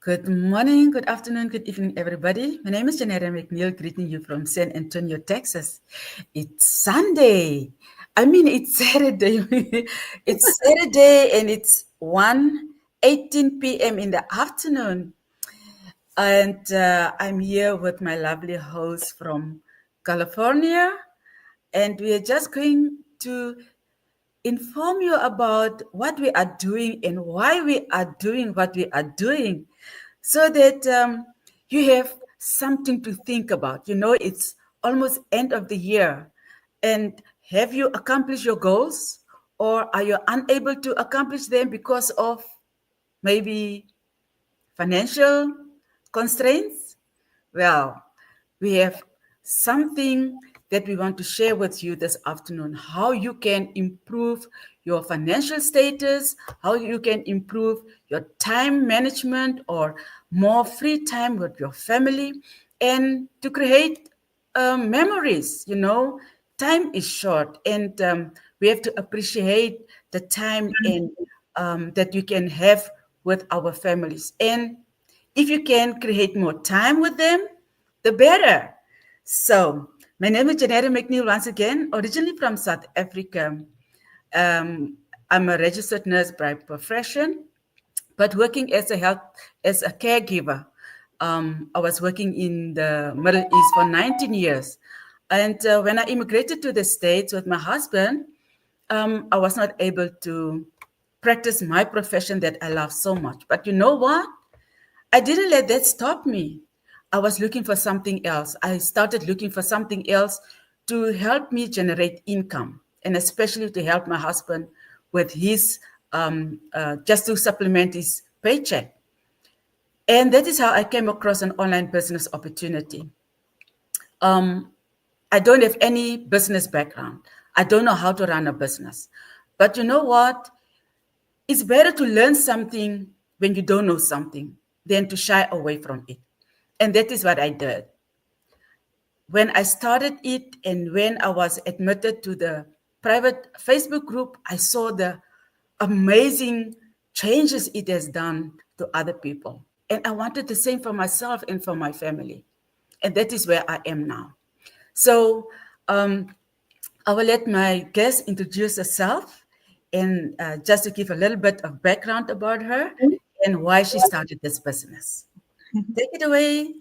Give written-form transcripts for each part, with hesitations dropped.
Good morning, good afternoon, good evening, everybody. My name is Janetta McNeil, greeting you from San Antonio, Texas. It's Sunday. It's Saturday. It's Saturday and it's 1:18 p.m. in the afternoon. And I'm here with my lovely host from California. And we are just going to inform you about what we are doing and why we are doing what we are doing so that you have something to think about. It's almost end of the year. And have you accomplished your goals, or are you unable to accomplish them because of maybe financial constraints? Well, we have something that we want to share with you this afternoon, how you can improve your financial status, how you can improve your time management or more free time with your family, and to create memories. Time is short, and we have to appreciate the time and that you can have with our families. And if you can create more time with them, the better. So, my name is Janetta McNeil once again, originally from South Africa. Um, I'm a registered nurse by profession, but working as a caregiver. I was working in the Middle East for 19 years. And when I immigrated to the States with my husband, I was not able to practice my profession that I love so much. But you know what? I didn't let that stop me. I was looking for something else. I started looking for something else to help me generate income, and especially to help my husband with his, just to supplement his paycheck. And that is how I came across an online business opportunity. I don't have any business background. I don't know how to run a business. But you know what? It's better to learn something when you don't know something than to shy away from it. And that is what I did. When I started it and when I was admitted to the private Facebook group, I saw the amazing changes it has done to other people. And I wanted the same for myself and for my family. And that is where I am now. So I will let my guest introduce herself and just to give a little bit of background about her and why she started this business. Take it away.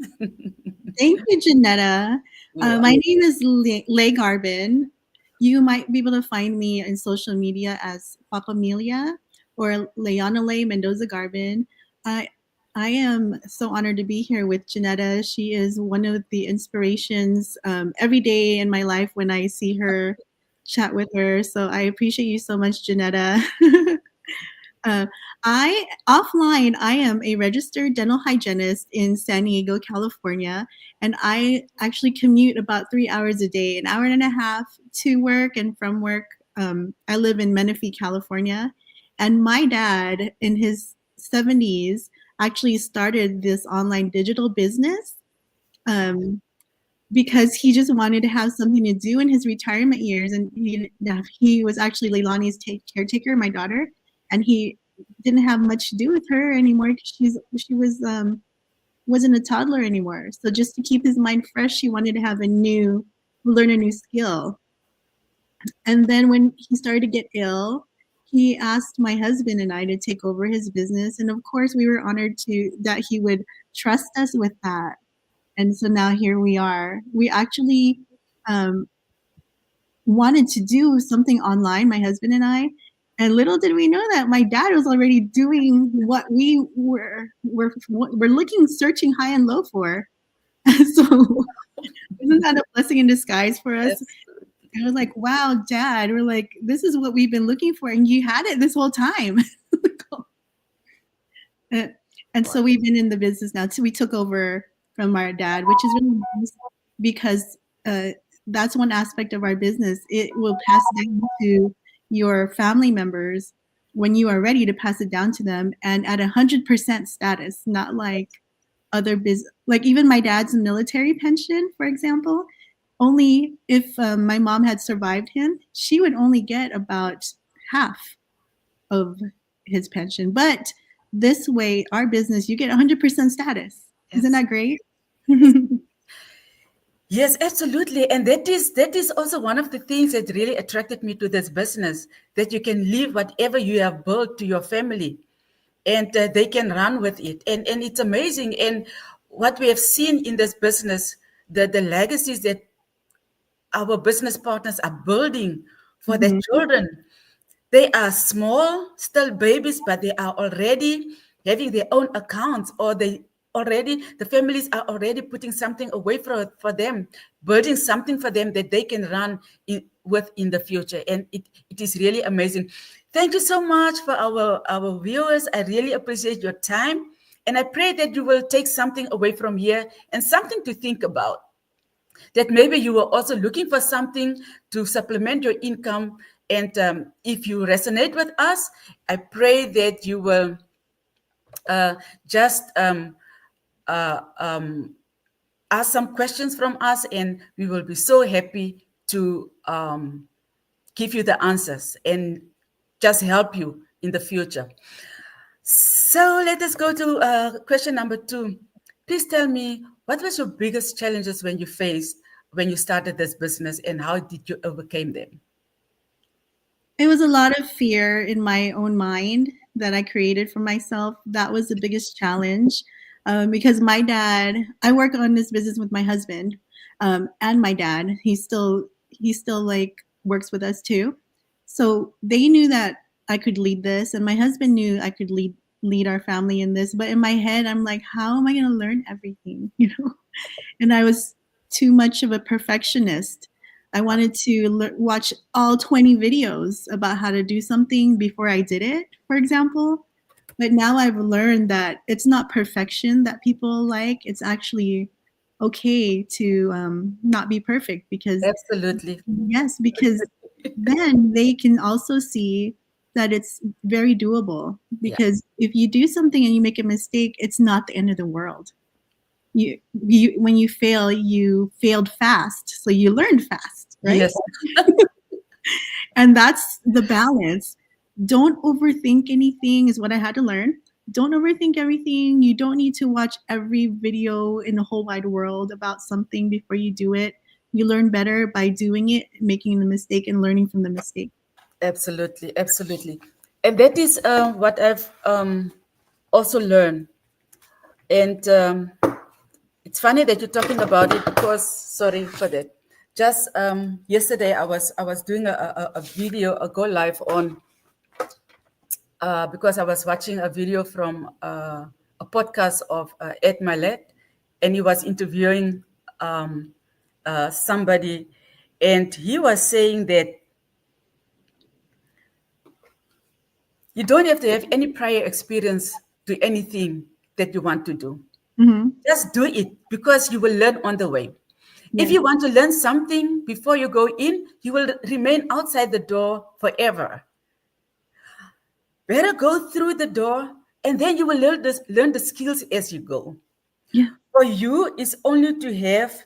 Thank you, Janetta. You are. My name is Lay Garbin. You might be able to find me in social media as Papamelia or Leona Lay Mendoza Garbin. I I am so honored to be here with Janetta. She is one of the inspirations every day in my life when I see her, chat with her. So I appreciate you so much, Janetta. Uh, I offline, I am a registered dental hygienist in San Diego, California, and I actually commute about 3 hours a day, an hour and a half to work and from work. I live in Menifee, California, and my dad in his 70s actually started this online digital business. Um, because he just wanted to have something to do in his retirement years, and he was actually Leilani's caretaker, my daughter, and he didn't have much to do with her anymore because she wasn't a toddler anymore. So just to keep his mind fresh, he wanted to learn a new skill. And then when he started to get ill, he asked my husband and I to take over his business, and of course we were honored to that he would trust us with that. And so now here we are. We actually um, wanted to do something online, my husband and I, and little did we know that my dad was already doing what we're looking, searching high and low for. So isn't that a blessing in disguise for us? Yes. And I was like, wow, Dad, we're like, this is what we've been looking for, and you had it this whole time. and and so we've been in the business now. So we took over from our dad, which is really nice because that's one aspect of our business. It will pass down to your family members when you are ready to pass it down to them, and at 100% status, not like other like even my dad's military pension, for example. Only if my mom had survived him, she would only get about half of his pension. But this way, our business, you get 100% status. Isn't that great? Yes, absolutely. And that is also one of the things that really attracted me to this business, that you can leave whatever you have built to your family, and they can run with it. And it's amazing. And what we have seen in this business, the legacies that our business partners are building for their children. They are small, still babies, but they are already having their own accounts, or the families are already putting something away for them, building something for them that they can run with in the future. And it is really amazing. Thank you so much for our viewers. I really appreciate your time. And I pray that you will take something away from here and something to think about, that maybe you were also looking for something to supplement your income. And if you resonate with us, I pray that you will just ask some questions from us, and we will be so happy to give you the answers and just help you in the future. So let us go to question number 2. Please tell me, what was your biggest challenges when you started this business, and how did you overcome them? It was a lot of fear in my own mind that I created for myself. That was the biggest challenge, because my dad, I work on this business with my husband, and my dad. He still like works with us too. So they knew that I could lead this, and my husband knew I could lead our family in this. But in my head, I'm like, how am I going to learn everything? And I was too much of a perfectionist. I wanted to watch all 20 videos about how to do something before I did it, for example. But now I've learned that it's not perfection that people like. It's actually okay to not be perfect, because Absolutely. yes, because then they can also see that it's very doable. Yeah. Because if you do something and you make a mistake, it's not the end of the world. You when you fail, you failed fast, so you learned fast, right? Yes. And that's the balance. Don't overthink anything is what I had to learn. Don't overthink everything. You don't need to watch every video in the whole wide world about something before you do it. You learn better by doing it, making the mistake, and learning from the mistake. Absolutely, absolutely. And that is what I've also learned. And it's funny that you're talking about it, because, sorry for that. Just yesterday, I was doing a video, a go live on, because I was watching a video from a podcast of Ed Milet, and he was interviewing somebody, and he was saying that you don't have to have any prior experience to anything that you want to do. Just do it, because you will learn on the way. If you want to learn something before you go in, you will remain outside the door forever. Better go through the door, and then you will learn the skills as you go. Yeah. For you, it's only to have,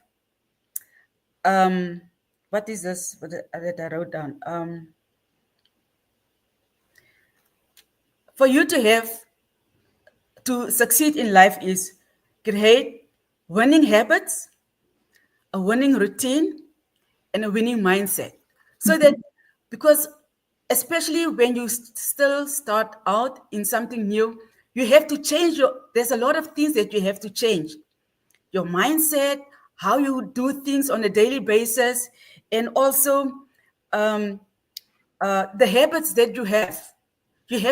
what is this that I wrote down? For you to succeed in life is create winning habits, a winning routine, and a winning mindset. So that, because especially when you still start out in something new, you have to change there's a lot of things that you have to change. Your mindset, how you do things on a daily basis, and also the habits that you have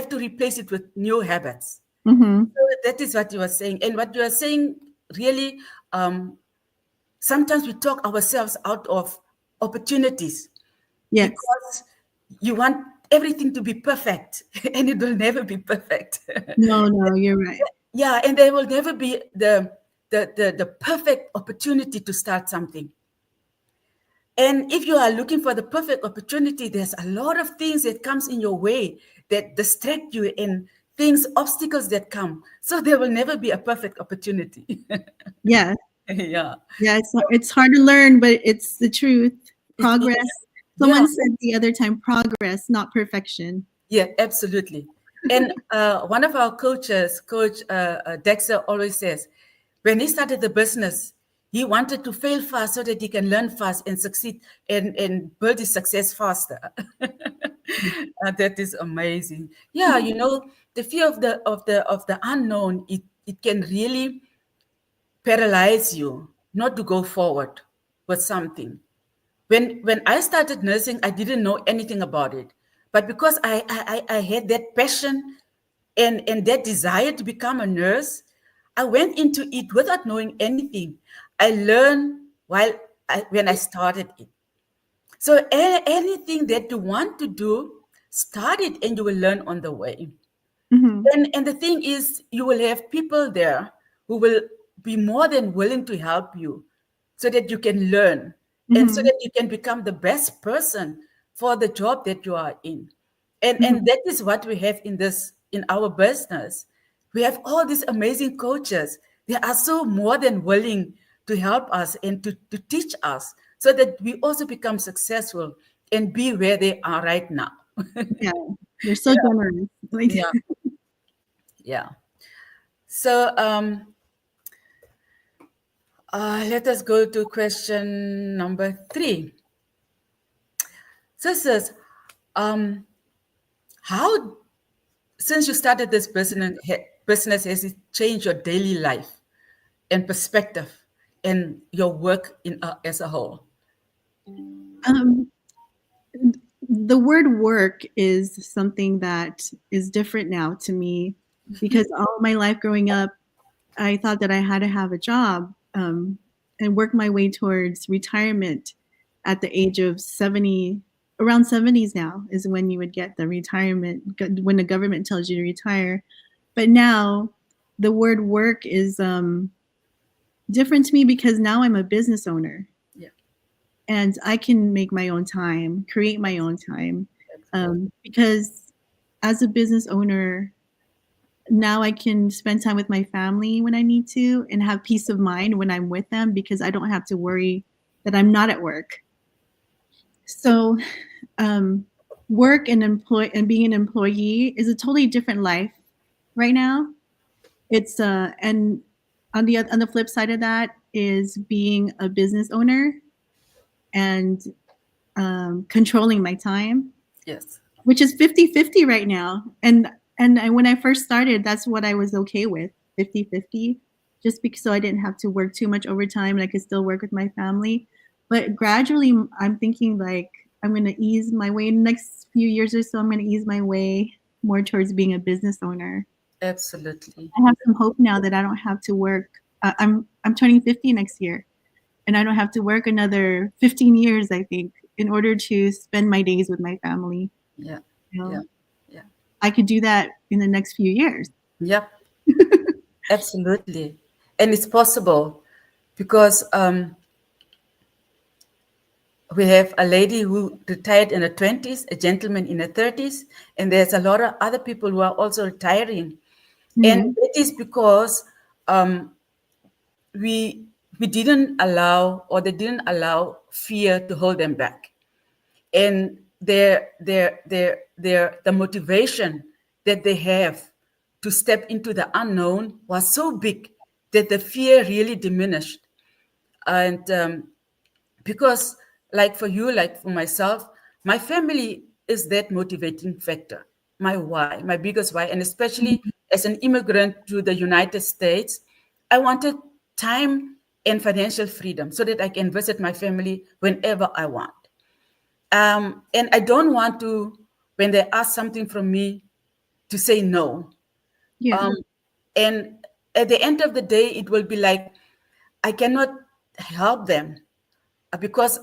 to replace it with new habits. So that is what you are saying. And what you are saying, really, sometimes we talk ourselves out of opportunities, Yes. because you want everything to be perfect, and it will never be perfect. No, you're right. Yeah, and there will never be the perfect opportunity to start something. And if you are looking for the perfect opportunity, there's a lot of things that comes in your way that distract you, and obstacles that come. So there will never be a perfect opportunity. Yeah. Yeah. Yeah, it's hard to learn, but it's the truth. Progress. Yeah. Someone said the other time, progress, not perfection. Yeah, absolutely. And one of our coaches, Coach Dexter, always says, when he started the business, he wanted to fail fast so that he can learn fast and succeed and build his success faster. That is amazing. Yeah, you know, the fear of the unknown, it can really paralyze you not to go forward with something. When I started nursing, I didn't know anything about it. But because I had that passion and that desire to become a nurse, I went into it without knowing anything. I learned when I started it. So anything that you want to do, start it and you will learn on the way. Mhm. And the thing is, you will have people there who will be more than willing to help you so that you can learn and so Mhm. that you can become the best person for the job that you are in. And Mhm. that is what we have in our business. We have all these amazing coaches. They are so more than willing to help us and to teach us so that we also become successful and be where they are right now. Yeah, they're so Yeah, generous. Like, yeah, yeah. So let us go to question number 3. So it says, um, how, since you started this business, has it changed your daily life and perspective and your work as a whole? um, the word work is something that is different now to me because all my life growing up, I thought that I had to have a job and work my way towards retirement at the age of 70. Around 70s now is when you would get the retirement, when the government tells you to retire. But now the word work is different to me because now I'm a business owner Yeah, and I can make my own time, create my own time. excellent. Because as a business owner, now I can spend time with my family when I need to and have peace of mind when I'm with them because I don't have to worry that I'm not at work. So, um, work and employ and being an employee is a totally different life right now. It's and on the flip side of that is being a business owner and controlling my time, Yes. which is 50-50 right now. When I first started, that's what I was okay with, 50-50, just because so I didn't have to work too much overtime and I could still work with my family. But gradually, I'm thinking like I'm going to ease my way in the next few years or so. I'm going to ease my way more towards being a business owner. Absolutely. I have some hope now that I don't have to work. I'm turning 50 next year, and I don't have to work another 15 years. I think in order to spend my days with my family. Yeah, You yeah, know, yeah. I could do that in the next few years. Yep, absolutely. And it's possible because we have a lady who retired in her 20s, a gentleman in her 30s, and there's a lot of other people who are also retiring. And Mhm. it is because um, we we didn't allow, or they didn't allow, fear to hold them back. And the motivation that they have to step into the unknown was so big that the fear really diminished. And because, like for you, like for myself, my family is that motivating factor, my why, my biggest why. And especially as an immigrant to the United States, I wanted time and financial freedom so that I can visit my family whenever I want. And I don't want to, when they ask something from me, to say no. Yeah. um, and at the end of the day, it will be like I cannot help them because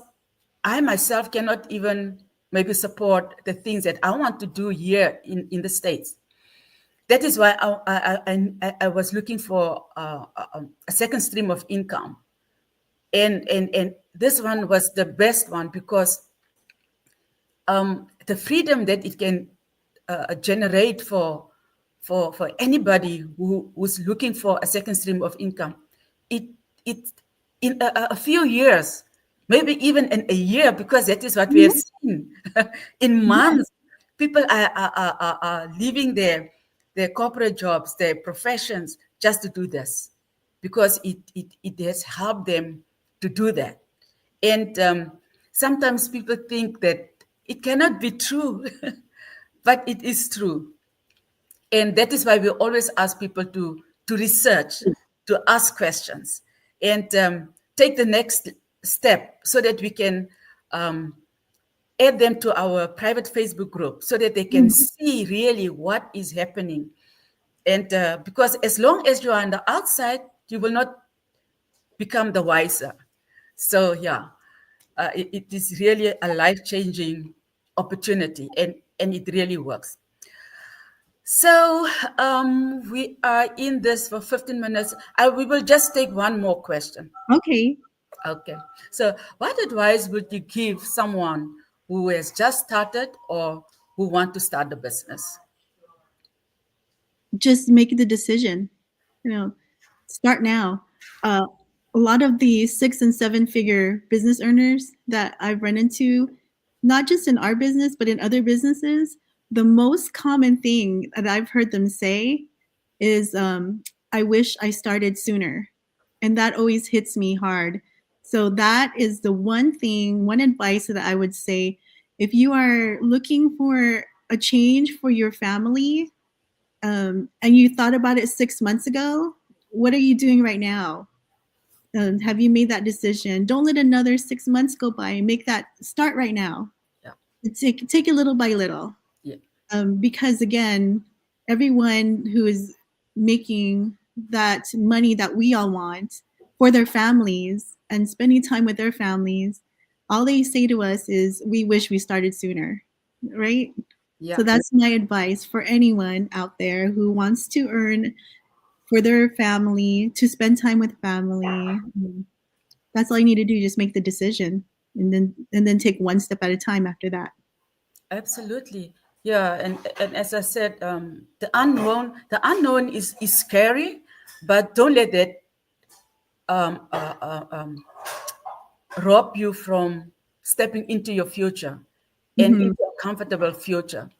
I myself cannot even maybe support the things that I want to do here in the States. That is why I was looking for a second stream of income. And this one was the best one because the freedom that it can generate for anybody who's looking for a second stream of income, it it in a few years, maybe even in a year, because that is what we have Mhm. seen in Yeah. months. People are leaving their corporate jobs, their professions, just to do this, because it has helped them to do that. And sometimes people think that it cannot be true, but it is true. And that is why we always ask people to research, to ask questions, and take the next step so that we can add them to our private Facebook group so that they can see really what is happening. And because as long as you are on the outside, you will not become the wiser. So yeah, it is really a life-changing opportunity, and it really works. So we are in this for 15 minutes. We will just take one more question. Okay. Okay. So what advice would you give someone who has just started or who want to start a business? Just make the decision. Start now. A lot of the 6 and 7 figure business earners that I've run into, not just in our business, but in other businesses, the most common thing that I've heard them say is, I wish I started sooner. And that always hits me hard. So that is the one advice that I would say. If you are looking for a change for your family, and you thought about it 6 months ago, what are you doing right now? Have you made that decision? Don't let another 6 months go by. Make that start right now. Yeah. Take it little by little. Yeah. Because again, everyone who is making that money that we all want for their families and spending time with their families, all they say to us is, "We wish we started sooner," right? Yeah. So that's my advice for anyone out there who wants to earn for their family, to spend time with family. That's all you need to do. Just make the decision, and then take one step at a time after that. Absolutely. Yeah. And as I said, the unknown is scary, but don't let that rob you from stepping into your future and into a comfortable future.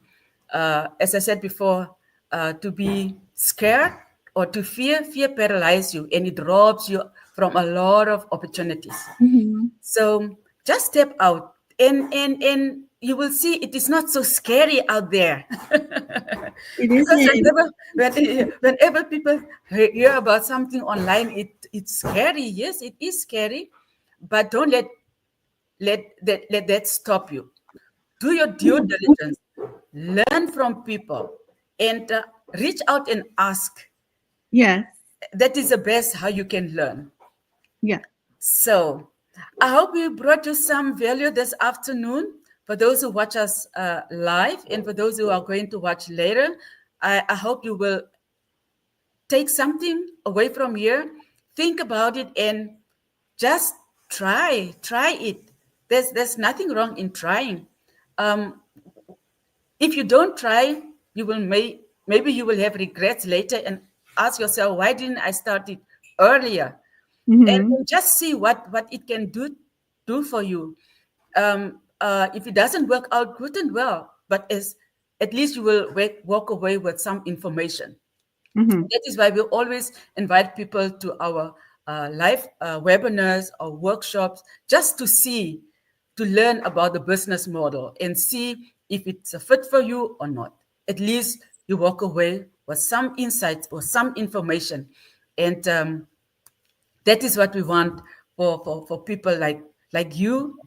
As I said before, to be scared or to fear paralyzes you, and it robs you from a lot of opportunities. So just step out, and you will see it is not so scary out there. It Because isn't. whenever people hear about something online, it's scary. Yes, it is scary, but don't let that stop you. Do your due diligence, learn from people, and reach out and ask. Yes. That is the best how you can learn. Yeah. So I hope we brought you some value this afternoon. For those who watch us live, and for those who are going to watch later, I hope you will take something away from here, think about it, and just try it. There's nothing wrong in trying. If you don't try, you will maybe you will have regrets later and ask yourself, why didn't I start it earlier? And just see what it can do for you. If it doesn't work out, good and well, but at least you will walk away with some information. That is why we always invite people to our live webinars or workshops, just to learn about the business model and see if it's a fit for you or not. At least you walk away with some insights or some information. And that is what we want for people like you,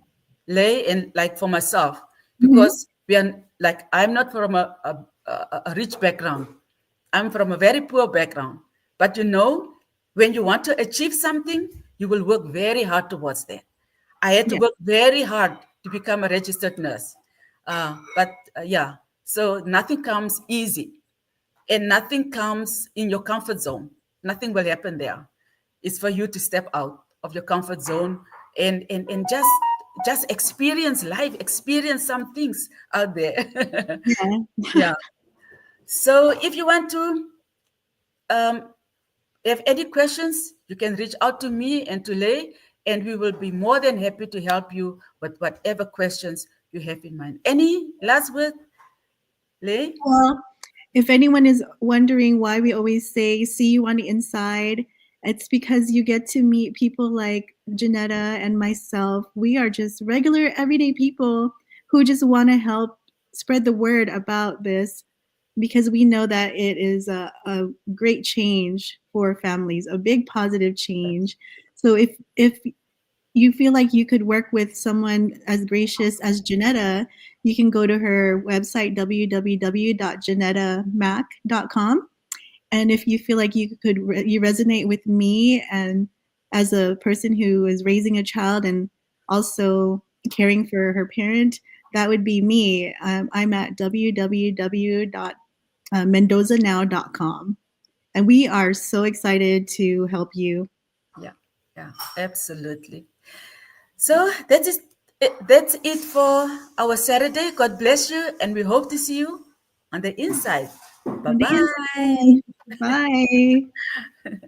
Lay, and like for myself, because I'm not from a rich background. I'm from a very poor background. But when you want to achieve something, you will work very hard towards that. I had to Yeah. work very hard to become a registered nurse. But yeah, so nothing comes easy, and nothing comes in your comfort zone. Nothing will happen there. It's for you to step out of your comfort zone and just experience life, experience some things out there. Yeah. Yeah. So if you want to have any questions, you can reach out to me and to Lay, and we will be more than happy to help you with whatever questions you have in mind. Any last word, Lay? Well, if anyone is wondering why we always say see you on the inside, it's because you get to meet people like Janetta and myself. We are just regular everyday people who just want to help spread the word about this because we know that it is a great change for families, a big positive change. So if you feel like you could work with someone as gracious as Janetta, you can go to her website, www.janettamac.com. And if you feel like you resonate with me and as a person who is raising a child and also caring for her parent, that would be me. I'm at www.mendozanow.com. And we are so excited to help you. Yeah, yeah, absolutely. So that's it for our Saturday. God bless you, and we hope to see you on the inside. Bye On the bye. inside. Bye.